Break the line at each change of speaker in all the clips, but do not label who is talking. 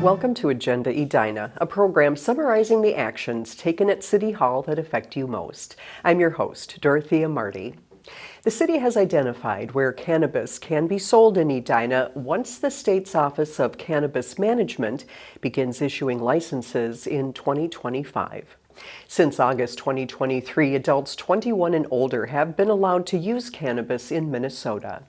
Welcome to Agenda Edina, a program summarizing the actions taken at City Hall that affect you most. I'm your host, Dorothea Marty. The city has identified where cannabis can be sold in Edina once the state's Office of Cannabis Management begins issuing licenses in 2025. Since August 2023, adults 21 and older have been allowed to use cannabis in Minnesota.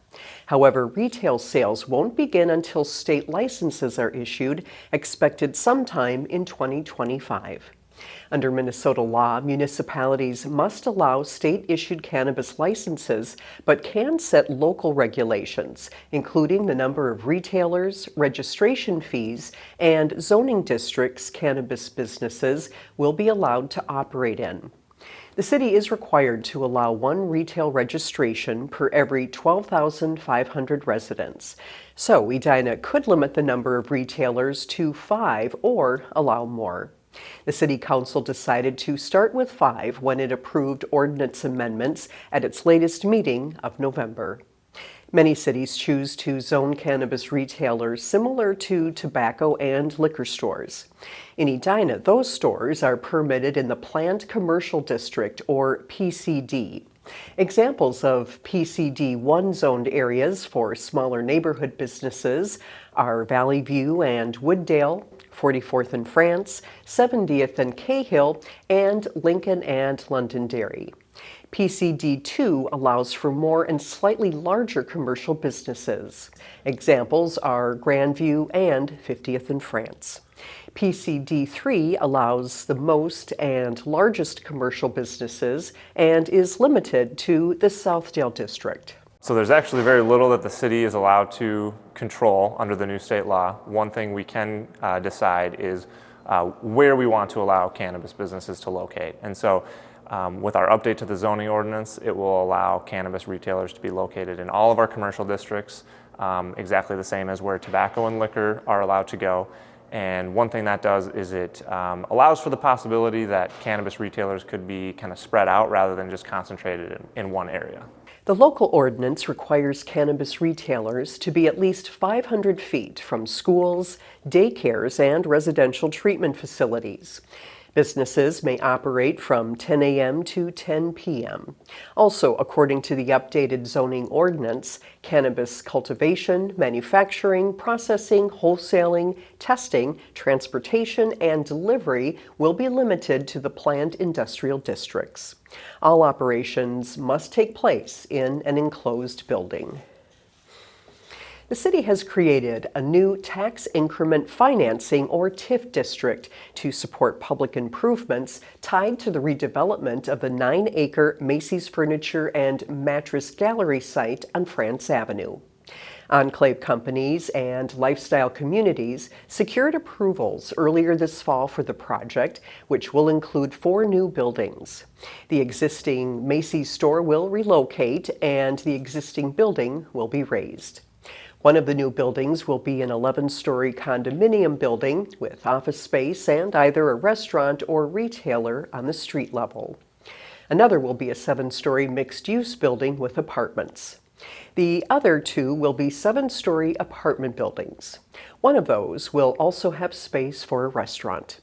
However, retail sales won't begin until state licenses are issued, expected sometime in 2025. Under Minnesota law, municipalities must allow state-issued cannabis licenses, but can set local regulations, including the number of retailers, registration fees, and zoning districts cannabis businesses will be allowed to operate in. The city is required to allow one retail registration per every 12,500 residents. So Edina could limit the number of retailers to 5 or allow more. The City Council decided to start with 5 when it approved ordinance amendments at its latest meeting of November. Many cities choose to zone cannabis retailers similar to tobacco and liquor stores. In Edina, those stores are permitted in the Planned Commercial District, or PCD. Examples of PCD-1 zoned areas for smaller neighborhood businesses are Valley View and Wooddale, 44th and France, 70th and Cahill, and Lincoln and Londonderry. PCD2 allows for more and slightly larger commercial businesses. Examples are Grandview and 50th and France. PCD3 allows the most and largest commercial businesses and is limited to the Southdale District.
So there's actually very little that the city is allowed to control under the new state law. One thing we can decide is where we want to allow cannabis businesses to locate. And so with our update to the zoning ordinance, it will allow cannabis retailers to be located in all of our commercial districts, exactly the same as where tobacco and liquor are allowed to go. And one thing that does is it allows for the possibility that cannabis retailers could be kind of spread out rather than just concentrated in one area.
The local ordinance requires cannabis retailers to be at least 500 feet from schools, daycares, and residential treatment facilities. Businesses may operate from 10 a.m. to 10 p.m. Also, according to the updated zoning ordinance, cannabis cultivation, manufacturing, processing, wholesaling, testing, transportation, and delivery will be limited to the planned industrial districts. All operations must take place in an enclosed building. The city has created a new tax increment financing, or TIF district, to support public improvements tied to the redevelopment of the 9-acre Macy's Furniture and Mattress Gallery site on France Avenue. Enclave companies and lifestyle communities secured approvals earlier this fall for the project, which will include 4 new buildings. The existing Macy's store will relocate, and the existing building will be raised. One of the new buildings will be an 11-story condominium building with office space and either a restaurant or retailer on the street level. Another will be a 7-story mixed-use building with apartments. The other 2 will be 7-story apartment buildings. One of those will also have space for a restaurant.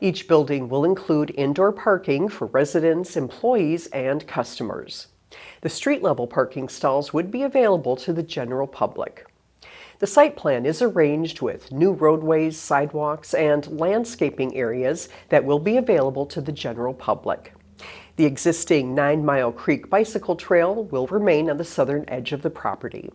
Each building will include indoor parking for residents, employees, and customers. The street-level parking stalls would be available to the general public. The site plan is arranged with new roadways, sidewalks, and landscaping areas that will be available to the general public. The existing 9 Mile Creek bicycle trail will remain on the southern edge of the property.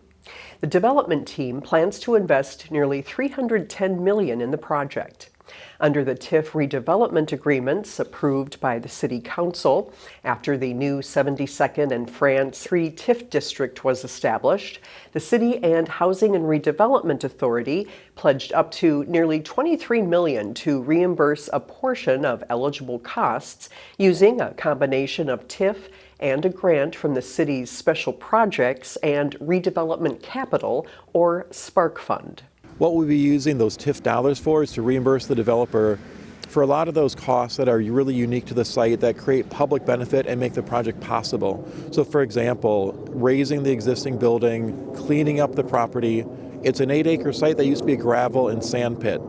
The development team plans to invest nearly $310 million in the project. Under the TIF redevelopment agreements approved by the City Council after the new 72nd and France TIF District was established, the City and Housing and Redevelopment Authority pledged up to nearly $23 million to reimburse a portion of eligible costs using a combination of TIF and a grant from the city's Special Projects and Redevelopment Capital, or SPARK Fund.
What we'll be using those TIF dollars for is to reimburse the developer for a lot of those costs that are really unique to the site that create public benefit and make the project possible. So for example, raising the existing building, cleaning up the property, It's an 8-acre site that used to be a gravel and sand pit.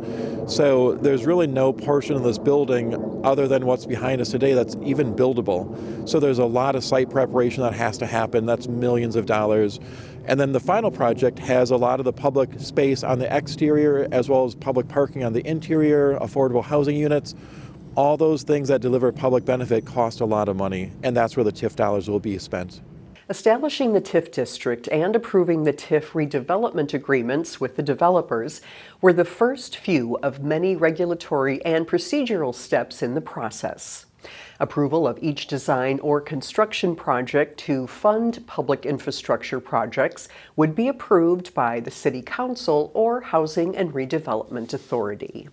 So there's really no portion of this building other than what's behind us today that's even buildable. So there's a lot of site preparation that has to happen. That's millions of dollars. And then the final project has a lot of the public space on the exterior as well as public parking on the interior, affordable housing units. All those things that deliver public benefit cost a lot of money, and that's where the TIF dollars will be spent.
Establishing the TIF district and approving the TIF redevelopment agreements with the developers were the first few of many regulatory and procedural steps in the process. Approval of each design or construction project to fund public infrastructure projects would be approved by the City Council or Housing and Redevelopment Authority.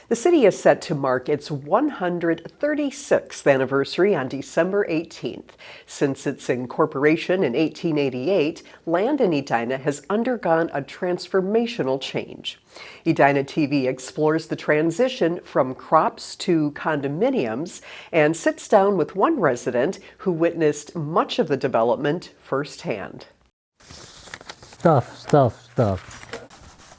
The city is set to mark its 136th anniversary on December 18th. Since its incorporation in 1888, land in Edina has undergone a transformational change. Edina TV explores the transition from crops to condominiums and sits down with one resident who witnessed much of the development firsthand.
Stuff.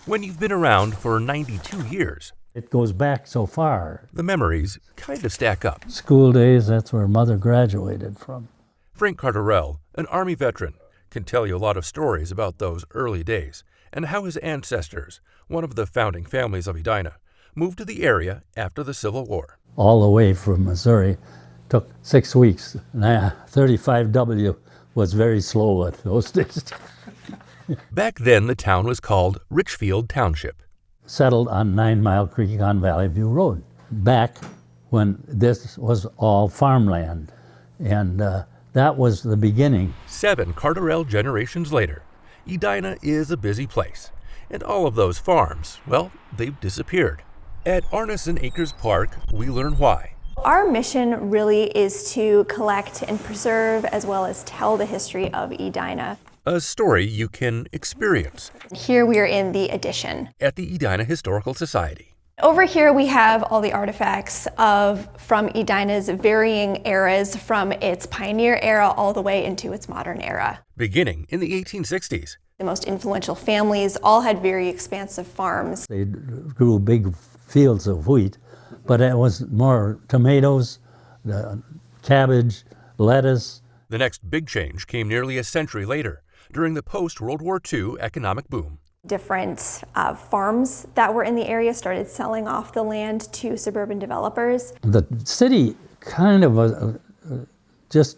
When you've been around for 92 years,
It goes back so far.
the memories kind of stack up.
School days, that's where Mother graduated from.
Frank Carterell, an Army veteran, can tell you a lot of stories about those early days and how his ancestors, one of the founding families of Edina, moved to the area after the Civil War.
All the way from Missouri. Took 6 weeks. 35W was very slow at those days.
Back then, the town was called Richfield Township.
Settled on 9 Mile Creek on Valley View Road. Back when this was all farmland. And that was the beginning.
7 Carterell generations later, Edina is a busy place. And all of those farms, well, they've disappeared. At Arneson Acres Park, we learn why.
Our mission really is to collect and preserve as well as tell the history of Edina.
A story you can experience
Here we are in the addition.
at the Edina Historical Society.
Over here we have all the artifacts from Edina's varying eras, from its pioneer era all the way into its modern era.
Beginning in the 1860s,
The most influential families all had very expansive farms.
They grew big fields of wheat, but it was more tomatoes, cabbage, lettuce.
the next big change came nearly a century later, during the post-World War II economic boom.
Different farms that were in the area started selling off the land to suburban developers.
The city kind of just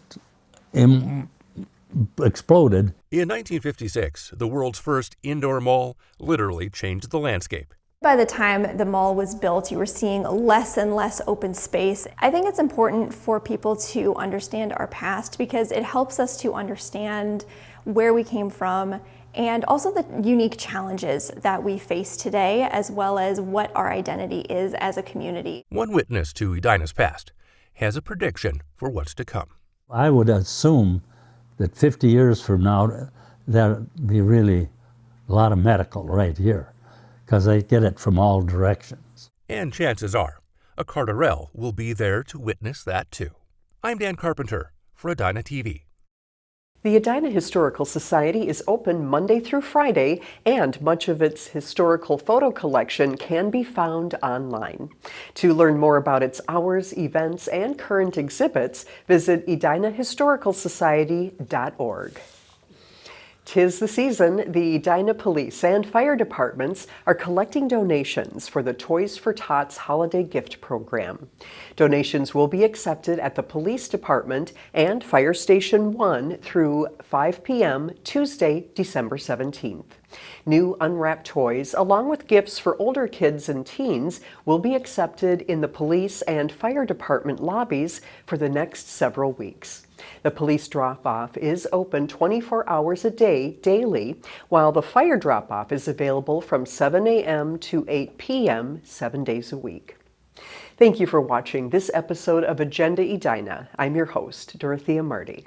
exploded.
In 1956, the world's first indoor mall literally changed the landscape.
By the time the mall was built, you were seeing less and less open space. I think it's important for people to understand our past because it helps us to understand where we came from and also the unique challenges that we face today, as well as what our identity is as a community.
One witness to Edina's past has a prediction for what's to come.
I would assume that 50 years from now, there'll be really a lot of medical right here, because they get it from all directions.
And chances are, a Carterell will be there to witness that too. I'm Dan Carpenter for Edina TV.
The Edina Historical Society is open Monday through Friday, and much of its historical photo collection can be found online. To learn more about its hours, events, and current exhibits, visit edinahistoricalsociety.org. 'Tis the season. The Edina Police and Fire Departments are collecting donations for the Toys for Tots holiday gift program. Donations will be accepted at the Police Department and Fire Station 1 through 5 p.m. Tuesday, December 17th. New unwrapped toys, along with gifts for older kids and teens, will be accepted in the Police and Fire Department lobbies for the next several weeks. The police drop-off is open 24 hours a day, daily, while the fire drop-off is available from 7 a.m. to 8 p.m., 7 days a week. Thank you for watching this episode of Agenda Edina. I'm your host, Dorothea Marty.